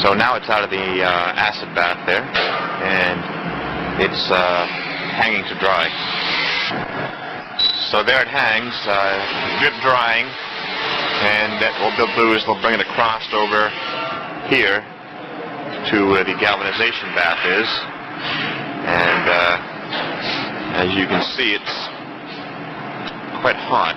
So now it's out of the acid bath there, and it's hanging to dry. So there it hangs, drip drying, and what they'll do is they'll bring it across over here to where the galvanization bath is, and as you can see, it's quite hot.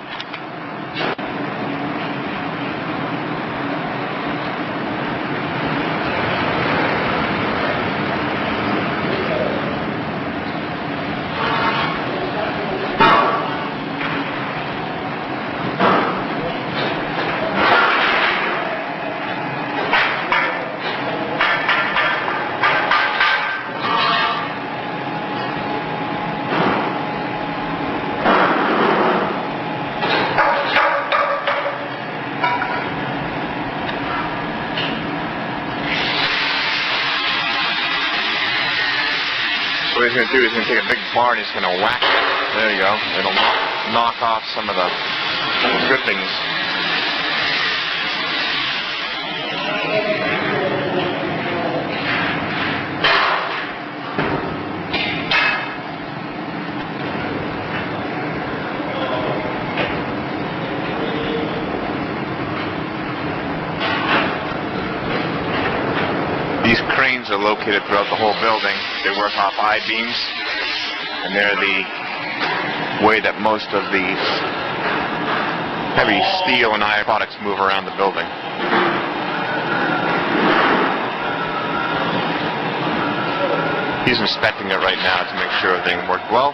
So what he's going to do is he's going to take a big bar and he's going to whack it. There you go. It'll knock off some of the drippings. These cranes are located throughout the whole building. They work off I-beams, and they're the way that most of the heavy steel and iron products move around the building. He's inspecting it right now to make sure everything worked well.